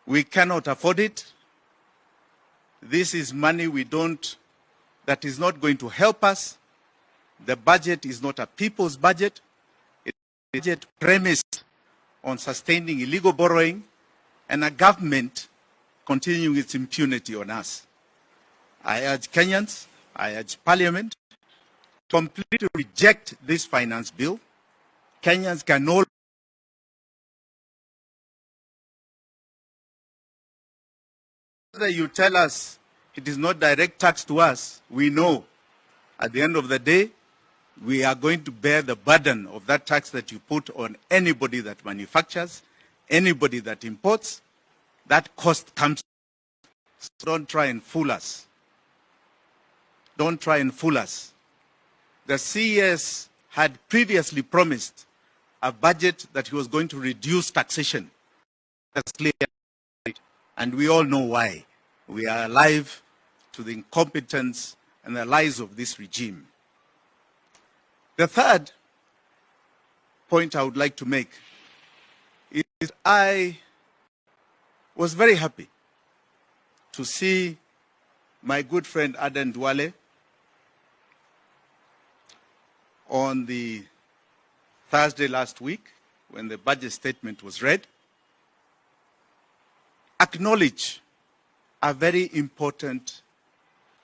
We cannot afford it. This is money that is not going to help us. The budget is not a people's budget. It's a budget premised on sustaining illegal borrowing and a government continuing its impunity on us. I urge Kenyans, I urge Parliament to completely reject this finance bill. Kenyans can no longer you tell us it is not direct tax to us. We know at the end of the day, we are going to bear the burden of that tax that you put on anybody that manufactures, anybody that imports. That cost comes. So don't try and fool us. Don't try and fool us. The CS had previously promised a budget that he was going to reduce taxation. That's clear. And we all know why. We are alive to the incompetence and the lies of this regime. The third point I would like to make is I was very happy to see my good friend Aden Duale on the Thursday last week when the budget statement was read, acknowledge a very important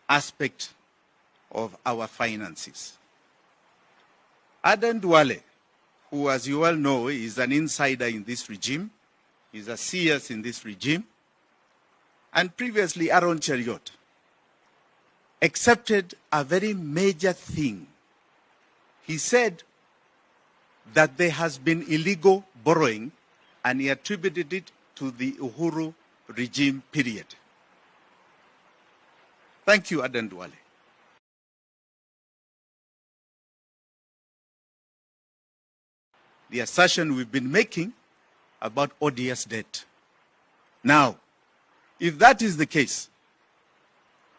aspect of our finances. Aden Duale, who, as you well know, is an insider in this regime, is a CS in this regime, and previously Aaron Cheriot, accepted a very major thing. He said that there has been illegal borrowing, and he attributed it to the Uhuru regime period. Thank you, Aden Duale. The assertion we've been making about ODS debt. Now, if that is the case,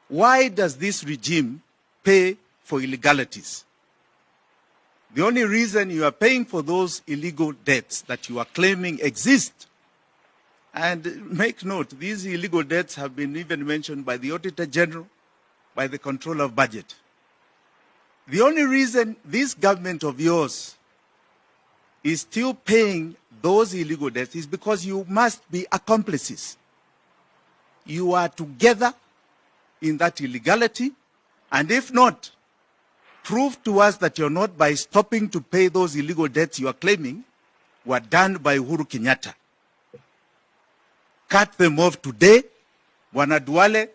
why does this regime pay for illegalities? The only reason you are paying for those illegal debts that you are claiming exist, and make note, these illegal debts have been even mentioned by the Auditor General, by the Controller of Budget. The only reason this government of yours is still paying those illegal debts is because you must be accomplices. You are together in that illegality, and if not, prove to us that you're not by stopping to pay those illegal debts you are claiming were done by Uhuru Kenyatta. Cut them off today, Bwana Duale.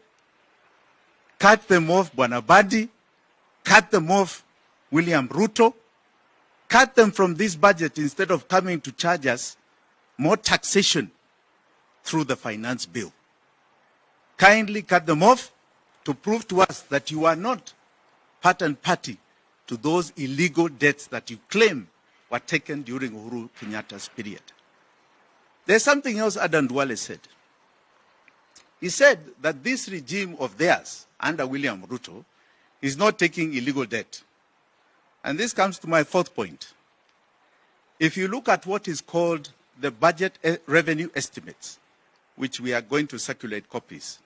Cut them off, Bwana Badi. Cut them off, William Ruto. Cut them from this budget instead of coming to charge us more taxation through the finance bill. Kindly cut them off to prove to us that you are not part and party to those illegal debts that you claim were taken during Uhuru Kenyatta's period. There's something else Aden Duale said. He said that this regime of theirs, under William Ruto, is not taking illegal debt. And this comes to my fourth point. If you look at what is called the budget revenue estimates, which we are going to circulate copies,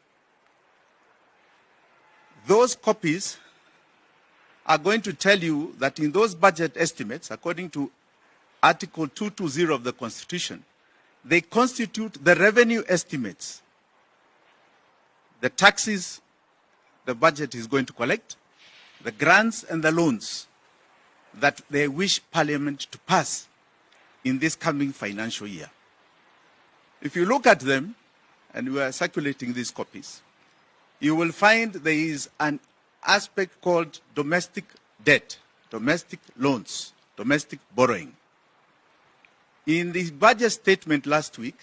those copies are going to tell you that in those budget estimates, according to Article 220 of the Constitution, they constitute the revenue estimates, the taxes the budget is going to collect, the grants and the loans that they wish Parliament to pass in this coming financial year. If you look at them, and we are circulating these copies, you will find there is an aspect called domestic debt, domestic loans, domestic borrowing. In the budget statement last week,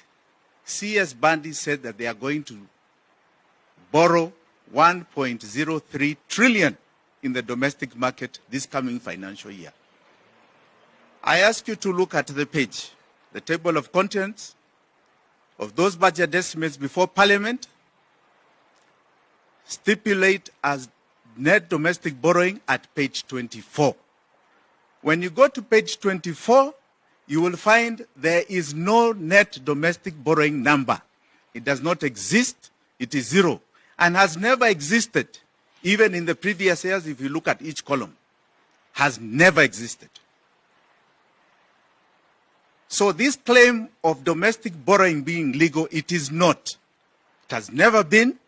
CS Bandi said that they are going to borrow 1.03 trillion in the domestic market this coming financial year. I ask you to look at the page, the table of contents of those budget estimates before Parliament, stipulate as net domestic borrowing at page 24. When you go to page 24, you will find there is no net domestic borrowing number. It does not exist. It is zero and has never existed. Even in the previous years, if you look at each column, has never existed. So this claim of domestic borrowing being legal, it is not. It has never been.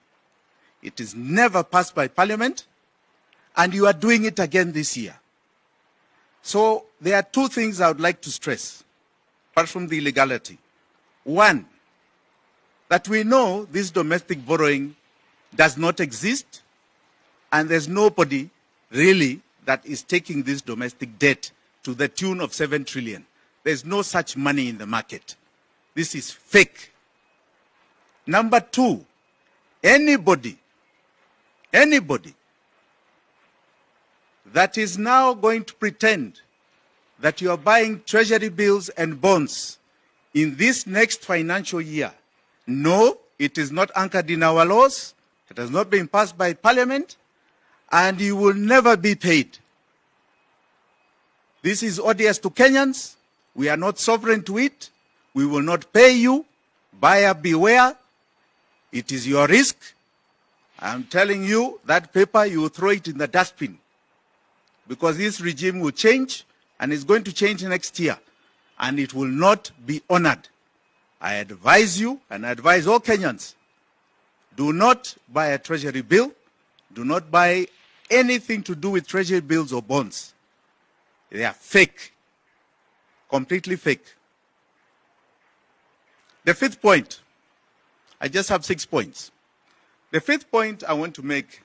It is never passed by Parliament. And you are doing it again this year. So there are two things I would like to stress, apart from the illegality. One, that we know this domestic borrowing does not exist, and there's nobody really that is taking this domestic debt to the tune of 7 trillion. There's no such money in the market. This is fake. Number two, anybody that is now going to pretend that you are buying treasury bills and bonds in this next financial year, no, it is not anchored in our laws. It has not been passed by Parliament, and you will never be paid. This is odious to Kenyans. We are not sovereign to it. We will not pay you. Buyer beware. It is your risk. I'm telling you, that paper, you will throw it in the dustbin. Because this regime will change, and it's going to change next year. And it will not be honored. I advise you, and I advise all Kenyans, do not buy a treasury bill. Do not buy anything to do with treasury bills or bonds. They are fake. Completely fake. The fifth point, I just have 6 points. The fifth point I want to make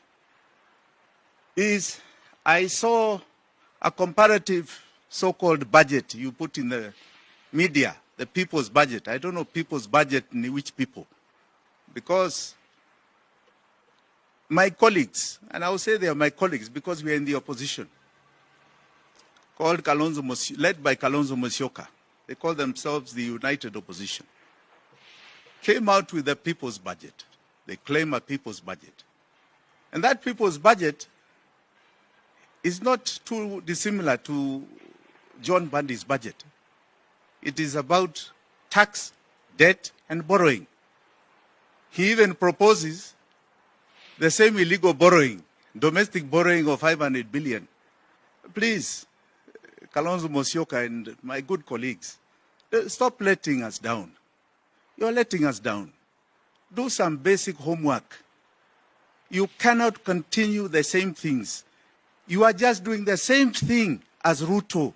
is I saw a comparative so-called budget you put in the media, the people's budget. I don't know people's budget in which people. Because my colleagues, and I will say they are my colleagues because we are in the opposition, led by Kalonzo Musyoka. They call themselves the United Opposition. Came out with a people's budget. They claim a people's budget. And that people's budget is not too dissimilar to John Bundy's budget. It is about tax, debt, and borrowing. He even proposes the same illegal borrowing, domestic borrowing of 500 billion. Please, Kalonzo Musyoka and my good colleagues, stop letting us down. You're letting us down. Do some basic homework. You cannot continue the same things. You are just doing the same thing as Ruto.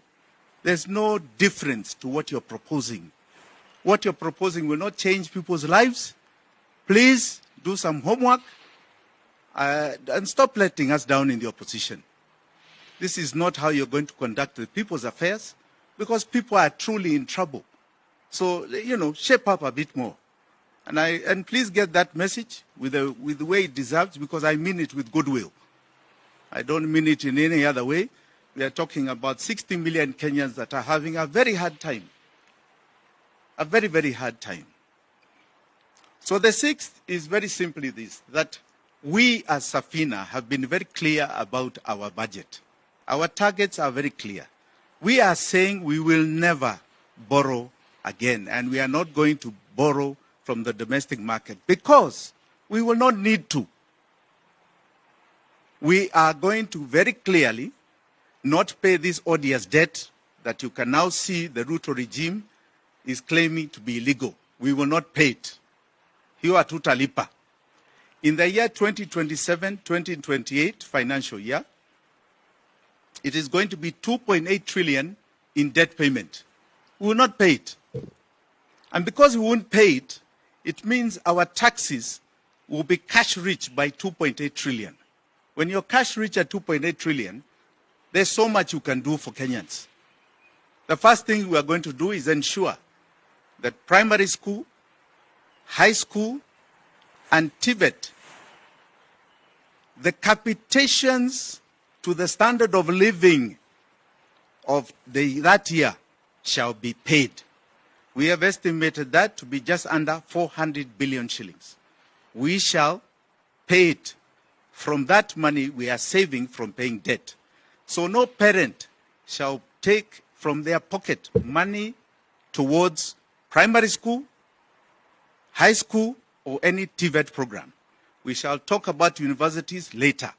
There's no difference to what you're proposing. What you're proposing will not change people's lives. Please do some homework and stop letting us down in the opposition. This is not how you're going to conduct the people's affairs, because people are truly in trouble. So, shape up a bit more. And please get that message with the way it deserves, because I mean it with goodwill. I don't mean it in any other way. We are talking about 60 million Kenyans that are having a very hard time. A very, very hard time. So the sixth is very simply this, that we as Safina have been very clear about our budget. Our targets are very clear. We are saying we will never borrow again, and we are not going to borrow from the domestic market because we will not need to. We are going to very clearly not pay this odious debt that you can now see the Ruto regime is claiming to be illegal. We will not pay it. Hiyo hatutalipa. In the year 2027-2028 financial year, it is going to be 2.8 trillion in debt payment. We will not pay it. And because we won't pay it, it means our taxes will be cash rich by 2.8 trillion. When you're cash rich at 2.8 trillion, there's so much you can do for Kenyans. The first thing we are going to do is ensure that primary school, high school, and TVET, the capitations to the standard of living of that year shall be paid. We have estimated that to be just under 400 billion shillings. We shall pay it from that money we are saving from paying debt. So no parent shall take from their pocket money towards primary school, high school, or any TVET program. We shall talk about universities later.